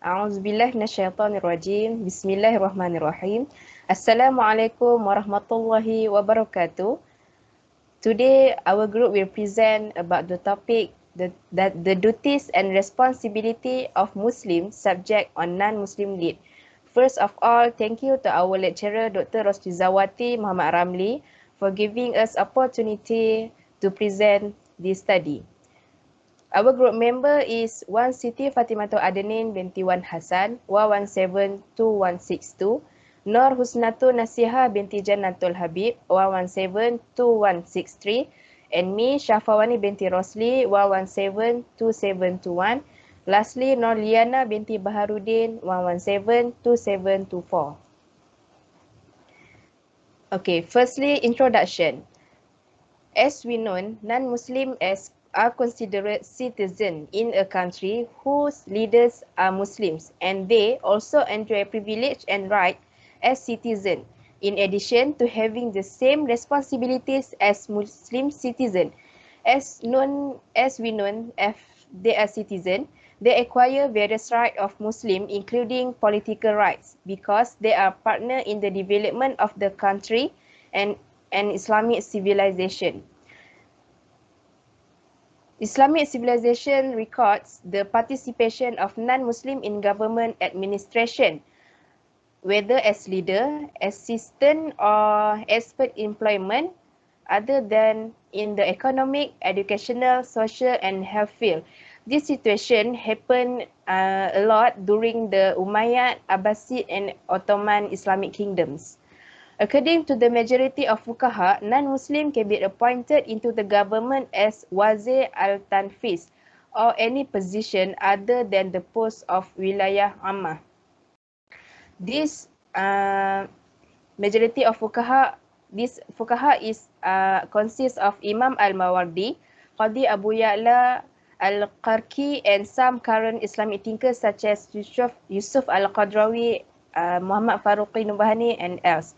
A'udzubillah minasyaitonirrajim. Bismillahirrahmanirrahim. Assalamualaikum warahmatullahi wabarakatuh. Today, our group will present about the topic the duties and responsibility of Muslim subject on non-Muslim lead. First of all, thank you to our lecturer, Dr. Rosrizawati Muhammad Ramli, for giving us opportunity to present this study. Our group member is 1 Siti Fatimatul Adnin binti Hassan 1172162, Nur Husnatul Nasihah binti Janatul Habib 1172163, and me Syafawani binti Rosli 1172721. Lastly, Nurliyana binti Baharudin 1172724. Okay, firstly, introduction. As we know, non-Muslim are considered citizens in a country whose leaders are Muslims, and they also enjoy privilege and right as citizens. In addition to having the same responsibilities as Muslim citizens, as we know, if they are citizens, they acquire various rights of Muslim, including political rights, because they are partner in the development of the country and Islamic civilization. Islamic civilization records the participation of non-Muslim in government administration, whether as leader, assistant, or expert employment, other than in the economic, educational, social, and health field. This situation happened a lot during the Umayyad, Abbasid, and Ottoman Islamic kingdoms. According to the majority of fuqaha, non-Muslim can be appointed into the government as wazir al-tanfiz or any position other than the post of wilayah ammah. This majority of fuqaha, consists of Imam al-Mawardi, Qadi Abu Ya'la al-Qarki, and some current Islamic thinkers such as Yusuf al-Qadrawi, Muhammad Faruqi Nubhani, and else.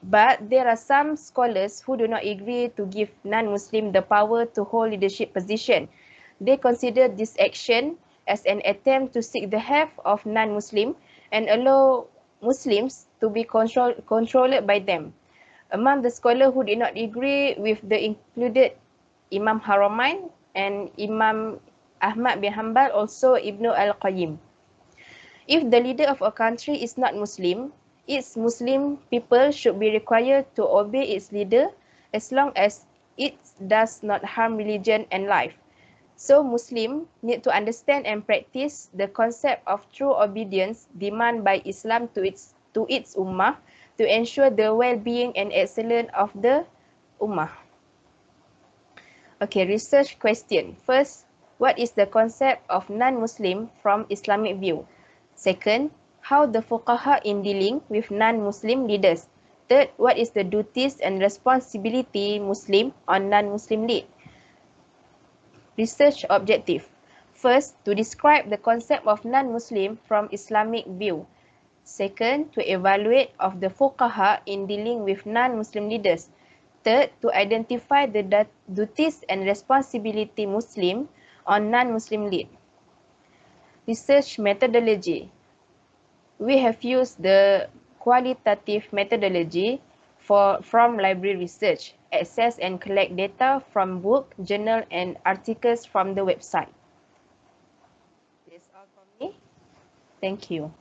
But there are some scholars who do not agree to give non-Muslim the power to hold leadership position. They consider this action as an attempt to seek the help of non-Muslim and allow Muslims to be controlled by them. Among the scholars who did not agree with the included Imam Haramain and Imam Ahmad bin Hanbal, also Ibn al-Qayyim. If the leader of a country is not Muslim, its Muslim people should be required to obey its leader as long as it does not harm religion and life. So Muslims need to understand and practice the concept of true obedience demanded by Islam to its ummah to ensure the well-being and excellence of the ummah. Okay, research question. First, what is the concept of non-Muslim from Islamic view? Second, how the fuqaha in dealing with non-Muslim leaders. Third, what is the duties and responsibility Muslim on non-Muslim lead? Research objective. First, to describe the concept of non-Muslim from Islamic view. Second, to evaluate of the fuqaha in dealing with non-Muslim leaders. Third, to identify the duties and responsibility Muslim on non-Muslim lead. Research methodology. We have used the qualitative methodology from library research, access and collect data from book, journal, and articles from the website. That's all from me. Thank you.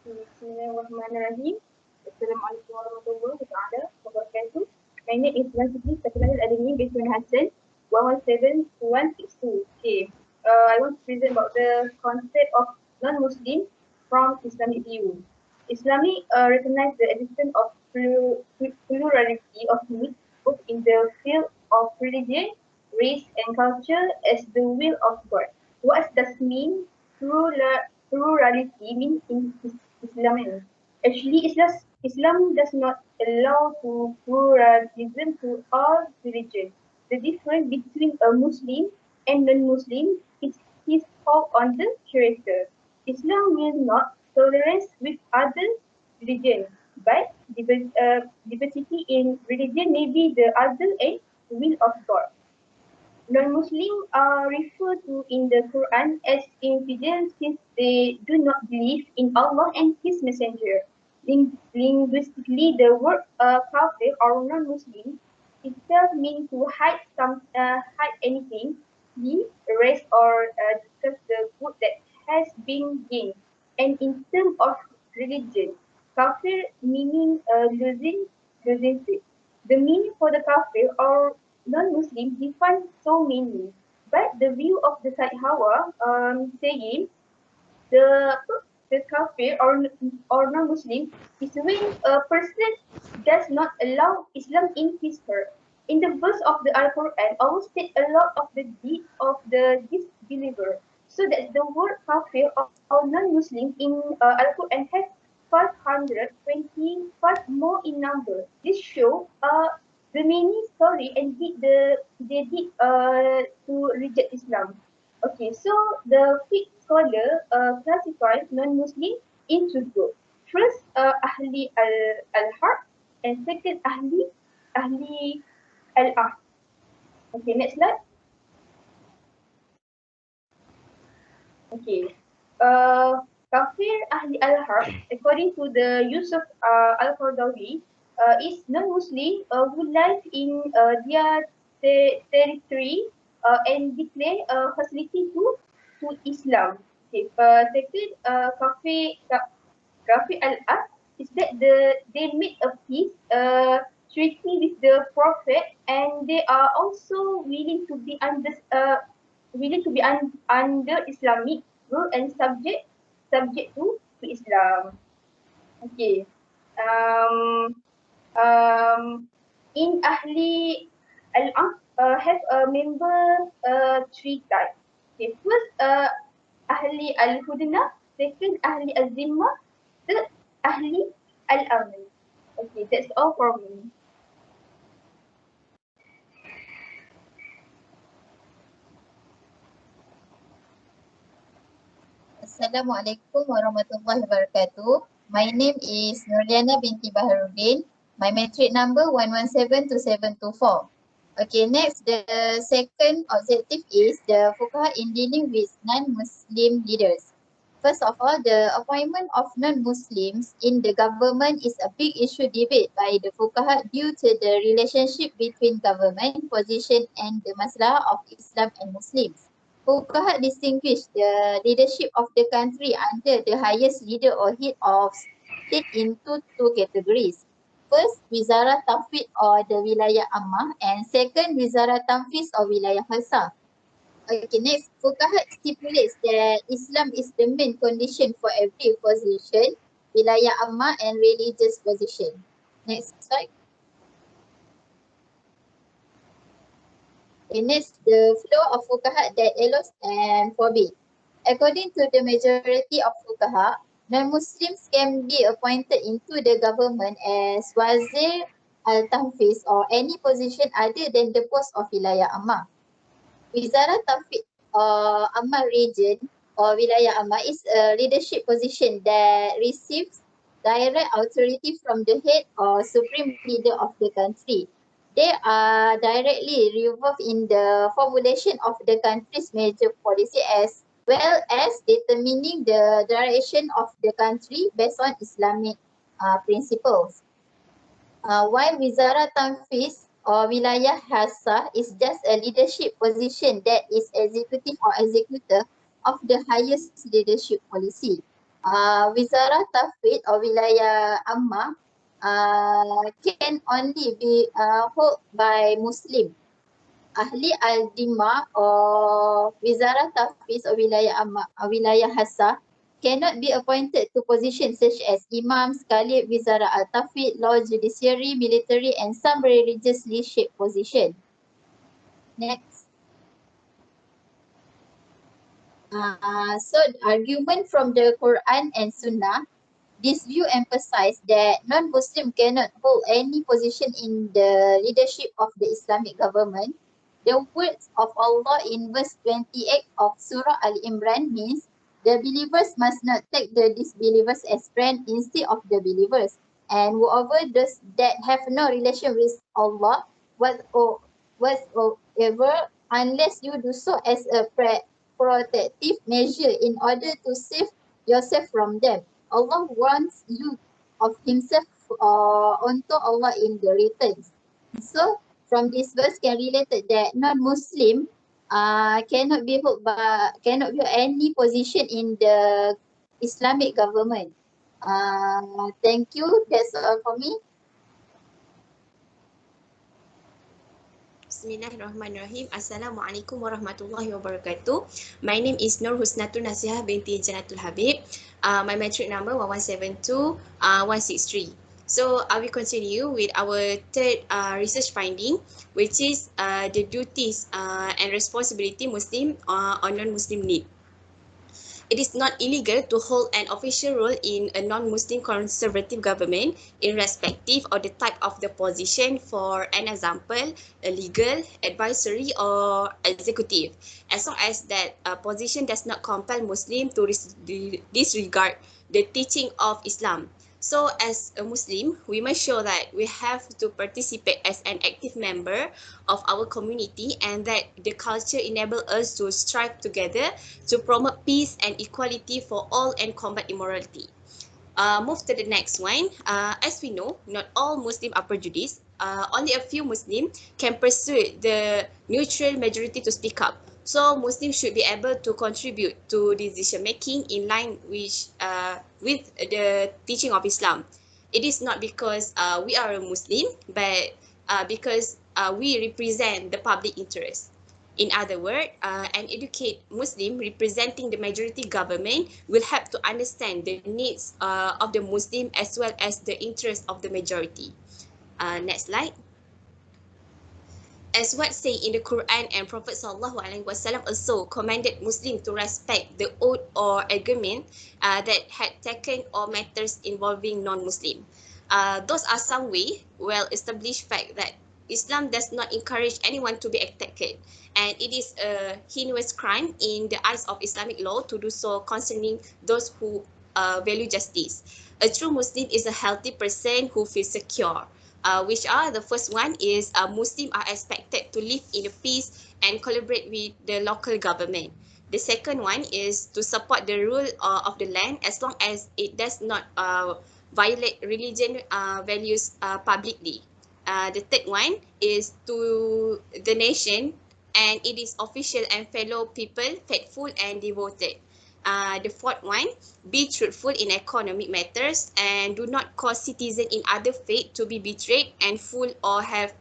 Bismillahirrahmanirrahim. Assalamualaikum warahmatullahi wabarakatuh. My name is Siti Fatimatul Adnin binti Hassan 1172162. Okay. I want to present about the concept of non-Muslim from Islamic view. Islamic recognize the existence of plurality of needs both in the field of religion, race, and culture as the will of God. What does mean plurality mean in Islam? Actually, Islam does not allow to pluralism to all religions. The difference between a Muslim and non-Muslim is found on the character. Islam will not tolerate with other religions, but diversity in religion may be the other and will of God. Non-Muslim are referred to in the Quran as infidels since they do not believe in Allah and His Messenger. Linguistically, the word kafir or non-Muslim itself means to hide anything, leave, erase, or discuss the good that has been gained. And in terms of religion, kafir meaning losing faith. The meaning for the kafir or non-Muslim defined so many, but the view of the Said Hawa saying the the kafir or non-Muslim is when a person does not allow Islam in his heart. In the verse of the Al-Quran, Allah states a lot of the deeds of the disbeliever. So that the word kafir or non-Muslim in Al-Quran has 525 more in number. This show the many story and they did to reject Islam. Okay, so the fiqh scholar classifies non-Muslim into groups. First, ahli al-harb, and second, ahli al-ahd. Okay, next slide. Okay. Kafir ahli al-harb, according to the Yusuf al-Qardawi, is non-Muslim who live in their territory and declare hostility to Islam. Okay. Second, kafir al-ahd is that they made a peace treaty with the Prophet and they are also willing to be under Islamic rule and subject to Islam. Okay. Um, in Ahli Al-Am have a member three types. Okay, first Ahli Al-Hudna, second Ahli Al-Zimma, third Ahli Al-Amin. Okay, that's all for me. Assalamualaikum warahmatullahi wabarakatuh. My name is Nurliyana binti Baharudin. My matric number 1172724. Okay, next, the second objective is the fuqaha in dealing with non-Muslim leaders. First of all, the appointment of non-Muslims in the government is a big issue debate by the fuqaha due to the relationship between government position and the masalah of Islam and Muslims. Fuqaha distinguish the leadership of the country under the highest leader or head of state into two categories. First, Wizara Taufiq or the Wilayah Ammah, and second, Wizara Tanfiz or Wilayah Khasah. Okay, next, Fuqaha stipulates that Islam is the main condition for every position, Wilayah Ammah and religious position. Next slide. Okay, next, the flow of fuqaha that allows and forbid. According to the majority of fuqaha, non-Muslims can be appointed into the government as wazir al-tanfiz or any position other than the post of wilayah ammah. Wizara Taufiq or Ammah region or wilayah ammah is a leadership position that receives direct authority from the head or supreme leader of the country. They are directly involved in the formulation of the country's major policy as well as determining the direction of the country based on Islamic principles. While Wizara Tanfiz or Wilayah Khasah is just a leadership position that is executive or executor of the highest leadership policy. Wizara Taufiq or Wilayah Ammah can only be held by Muslim. Ahli al-Dimma or Wizara Taufiq or Wilayah Ammah, Wilayah Khasah cannot be appointed to positions such as Imam, Sekali, Wizara al-Taufiq, Law, Judiciary, Military and some religiously shaped position. Next. So the argument from the Quran and Sunnah, this view emphasizes that non-Muslim cannot hold any position in the leadership of the Islamic government. The words of Allah in verse 28 of Surah Al-Imran means the believers must not take the disbelievers as friends instead of the believers. And whoever those that have no relation with Allah, whatsoever unless you do so as a protective measure in order to save yourself from them. Allah wants you of himself unto Allah in the returns. So from this verse can relate that non-Muslim cannot be any position in the Islamic government. Thank you. That's all for me. Bismillahirrahmanirrahim. Assalamualaikum warahmatullahi wabarakatuh. My name is Husnatul Nasihah binti Janatul Habib. My metric number 1172163. So I will continue with our third research finding, which is the duties and responsibility Muslim on non-Muslim need. It is not illegal to hold an official role in a non-Muslim conservative government irrespective of the type of the position, for an example, a legal, advisory or executive, as long as that position does not compel Muslim to disregard the teaching of Islam. So as a Muslim, we must show that we have to participate as an active member of our community, and that the culture enables us to strive together to promote peace and equality for all and combat immorality. Move to the next one. As we know, not all Muslims are prejudiced. Only a few Muslims can persuade the neutral majority to speak up. So Muslims should be able to contribute to decision making in line with the teaching of Islam. It is not because we are a Muslim, but because we represent the public interest. In other words, an educated Muslim representing the majority government will help to understand the needs of the Muslim as well as the interests of the majority. Next slide. As what say in the Quran, and Prophet SAW also commanded Muslims to respect the oath or agreement that had taken or matters involving non-Muslim. Those are some well-established fact that Islam does not encourage anyone to be attacked, and it is a heinous crime in the eyes of Islamic law to do so concerning those who value justice. A true Muslim is a healthy person who feels secure. Which are the first one is Muslims are expected to live in peace and collaborate with the local government. The second one is to support the rule of the land as long as it does not violate religion values publicly. The third one is to the nation, and it is official and fellow people faithful and devoted. The fourth one, be truthful in economic matters and do not cause citizens in other faith to be betrayed and fool or have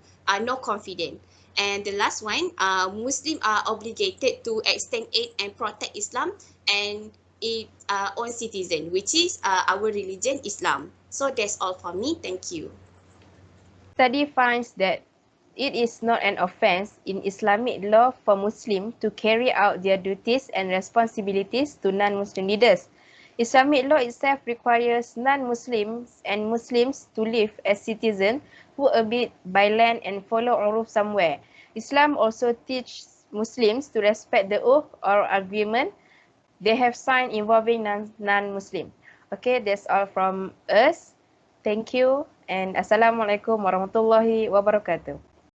no confidence. And the last one, Muslims are obligated to extend aid and protect Islam and its own citizen, which is our religion, Islam. So that's all for me. Thank you. Study finds that it is not an offense in Islamic law for Muslims to carry out their duties and responsibilities to non-Muslim leaders. Islamic law itself requires non-Muslims and Muslims to live as citizens who abide by land and follow uruf somewhere. Islam also teaches Muslims to respect the oath or agreement they have signed involving non-Muslim. Okay, that's all from us. Thank you and Assalamualaikum warahmatullahi wabarakatuh.